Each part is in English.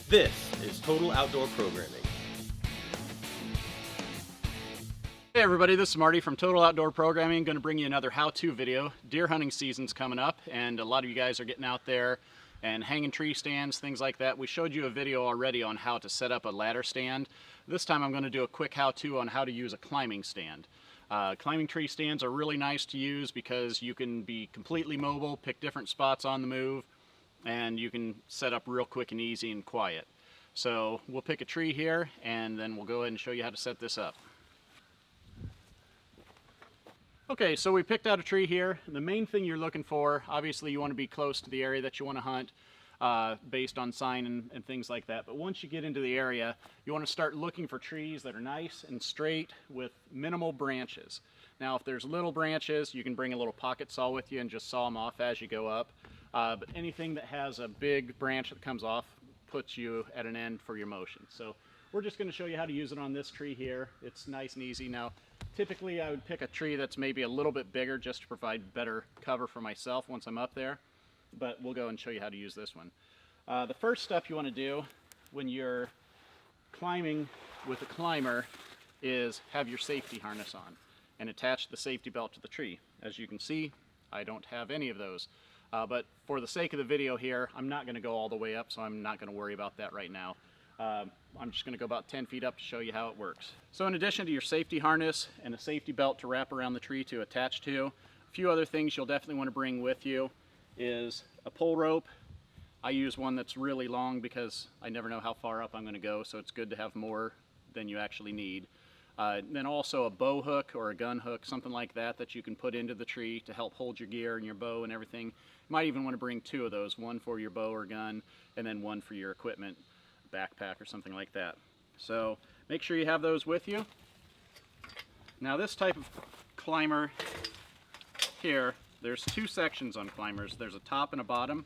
This is Total Outdoor Programming. Hey everybody, this is Marty from Total Outdoor Programming. Going to bring you another how-to video. Deer hunting season's coming up and a lot of you guys are getting out there and hanging tree stands, things like that. We showed you a video already on how to set up a ladder stand. This time I'm going to do a quick how-to on how to use a climbing stand. Climbing tree stands are really nice to use because you can be completely mobile, pick different spots on the move, and you can set up real quick and easy and quiet. So we'll pick a tree here and then we'll go ahead and show you how to set this up. Okay, so we picked out a tree here. The main thing you're looking for, obviously you want to be close to the area that you want to hunt based on sign and things like that. But once you get into the area, you want to start looking for trees that are nice and straight with minimal branches. Now if there's little branches, you can bring a little pocket saw with you and just saw them off as you go up. But anything that has a big branch that comes off puts you at an end for your motion. So we're just going to show you how to use it on this tree here. It's nice and easy. Now typically I would pick a tree that's maybe a little bit bigger just to provide better cover for myself once I'm up there, but we'll go and show you how to use this one. The first step you want to do when you're climbing with a climber is have your safety harness on and attach the safety belt to the tree. As you can see, I don't have any of those. But for the sake of the video here, I'm not going to go all the way up, so I'm not going to worry about that right now. I'm just going to go about 10 feet up to show you how it works. So in addition to your safety harness and a safety belt to wrap around the tree to attach to, a few other things you'll definitely want to bring with you is a pole rope. I use one that's really long because I never know how far up I'm going to go, so it's good to have more than you actually need. Then also a bow hook or a gun hook, something like that that you can put into the tree to help hold your gear and your bow and everything. You might even want to bring two of those, one for your bow or gun and then one for your equipment, backpack or something like that. So make sure you have those with you. Now this type of climber here, there's two sections on climbers. There's a top and a bottom.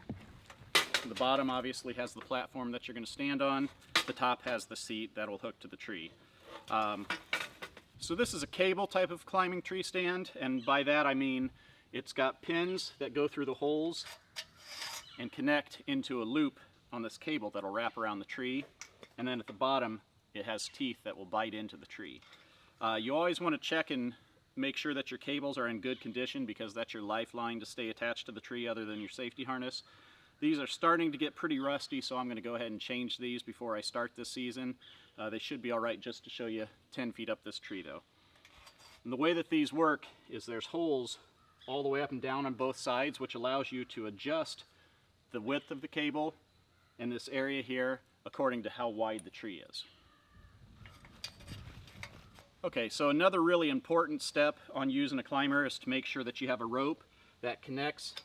The bottom obviously has the platform that you're going to stand on. The top has the seat that will hook to the tree. So this is a cable type of climbing tree stand, and by that I mean it's got pins that go through the holes and connect into a loop on this cable that'll wrap around the tree, and then at the bottom it has teeth that will bite into the tree. You always want to check and make sure that your cables are in good condition because that's your lifeline to stay attached to the tree other than your safety harness. These are starting to get pretty rusty, so I'm going to go ahead and change these before I start this season. They should be alright just to show you 10 feet up this tree though. And the way that these work is there's holes all the way up and down on both sides, which allows you to adjust the width of the cable in this area here according to how wide the tree is. Okay, so another really important step on using a climber is to make sure that you have a rope that connects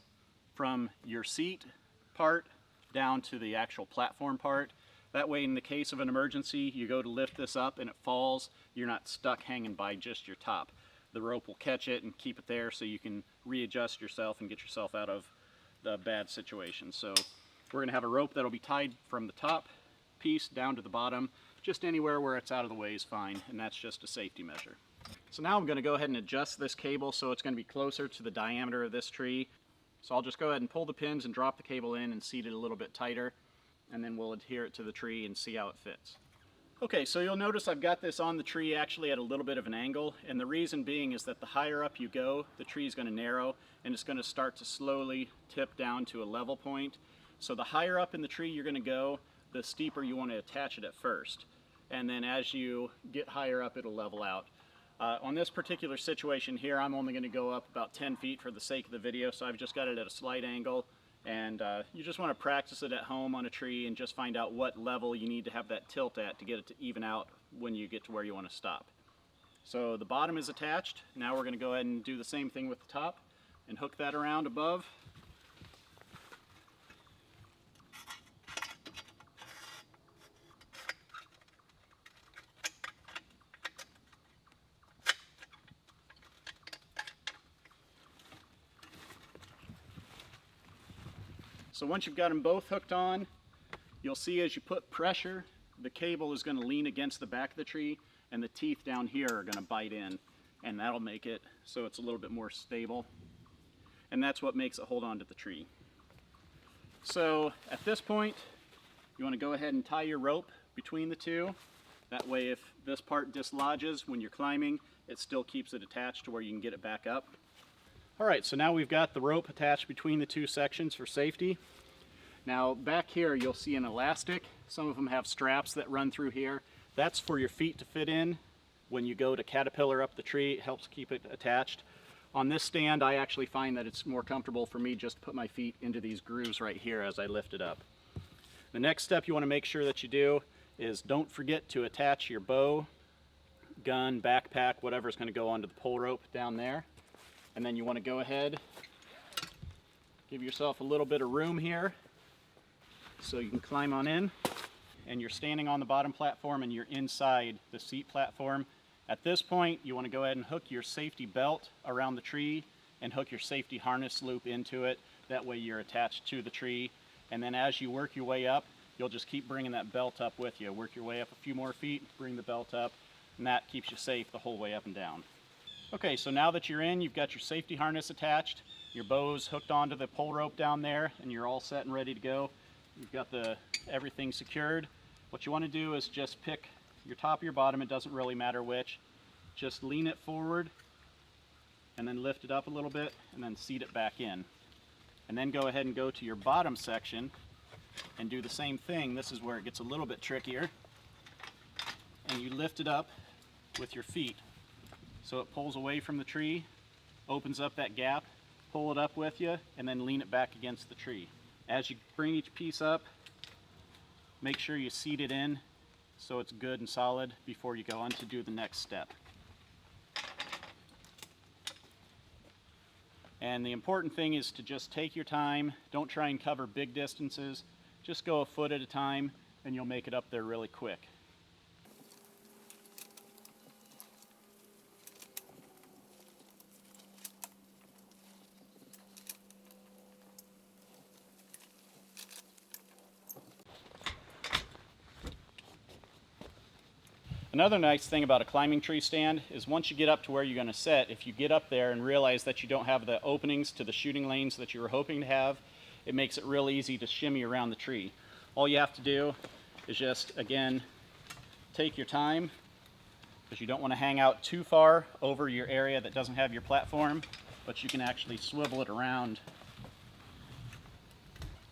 from your seat part down to the actual platform part. That way in the case of an emergency, you go to lift this up and it falls, you're not stuck hanging by just your top. The rope will catch it and keep it there so you can readjust yourself and get yourself out of the bad situation. So we're going to have a rope that'll be tied from the top piece down to the bottom. Just anywhere where it's out of the way is fine, and that's just a safety measure. So now I'm going to go ahead and adjust this cable so it's going to be closer to the diameter of this tree. So I'll just go ahead and pull the pins and drop the cable in and seat it a little bit tighter, and then we'll adhere it to the tree and see how it fits. Okay, so you'll notice I've got this on the tree actually at a little bit of an angle, and the reason being is that the higher up you go, the tree is going to narrow and it's going to start to slowly tip down to a level point. So the higher up in the tree you're going to go, the steeper you want to attach it at first. And then as you get higher up, it'll level out. On this particular situation here, I'm only going to go up about 10 feet for the sake of the video, so I've just got it at a slight angle. And you just want to practice it at home on a tree and just find out what level you need to have that tilt at to get it to even out when you get to where you want to stop. So the bottom is attached. Now we're going to go ahead and do the same thing with the top and hook that around above. So once you've got them both hooked on, you'll see as you put pressure, the cable is going to lean against the back of the tree and the teeth down here are going to bite in, and that'll make it so it's a little bit more stable. And that's what makes it hold on to the tree. So at this point, You want to go ahead and tie your rope between the two. That way if this part dislodges when you're climbing, it still keeps it attached to where you can get it back up. Alright, so now we've got the rope attached between the two sections for safety. Now back here you'll see an elastic. Some of them have straps that run through here. That's for your feet to fit in. When you go to caterpillar up the tree, it helps keep it attached. On this stand, I actually find that it's more comfortable for me just to put my feet into these grooves right here as I lift it up. The next step you want to make sure that you do is don't forget to attach your bow, gun, backpack, whatever is going to go onto the pole rope down there. And then you want to go ahead, give yourself a little bit of room here so you can climb on in. And you're standing on the bottom platform and you're inside the seat platform. At this point, you want to go ahead and hook your safety belt around the tree and hook your safety harness loop into it. That way you're attached to the tree. And then as you work your way up, you'll just keep bringing that belt up with you. Work your way up a few more feet, bring the belt up, and that keeps you safe the whole way up and down. Okay, so now that you're in, you've got your safety harness attached, your bow's hooked onto the pole rope down there, and you're all set and ready to go. You've got everything secured. What you want to do is just pick your top or your bottom, it doesn't really matter which. Just lean it forward and then lift it up a little bit and then seat it back in. And then go ahead and go to your bottom section and do the same thing. This is where it gets a little bit trickier. And you lift it up with your feet. So it pulls away from the tree, opens up that gap, pull it up with you, and then lean it back against the tree. As you bring each piece up, make sure you seat it in so it's good and solid before you go on to do the next step. And the important thing is to just take your time. Don't try and cover big distances. Just go a foot at a time and you'll make it up there really quick. Another nice thing about a climbing tree stand is once you get up to where you're going to set, if you get up there and realize that you don't have the openings to the shooting lanes that you were hoping to have, it makes it real easy to shimmy around the tree. All you have to do is just, again, take your time, because you don't want to hang out too far over your area that doesn't have your platform, but you can actually swivel it around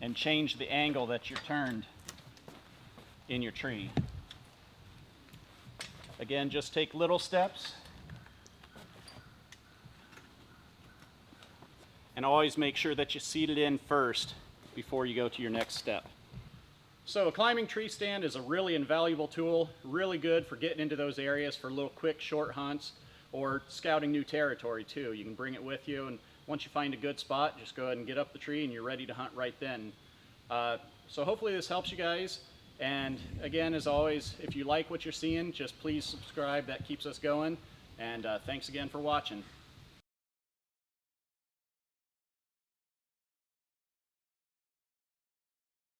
and change the angle that you're turned in your tree. Again, just take little steps and always make sure that you seat it in first before you go to your next step. So a climbing tree stand is a really invaluable tool, really good for getting into those areas for little quick short hunts or scouting new territory too. You can bring it with you, and once you find a good spot, just go ahead and get up the tree and you're ready to hunt right then. So hopefully this helps you guys. And again, as always, if you like what you're seeing, just please subscribe. That keeps us going. And thanks again for watching.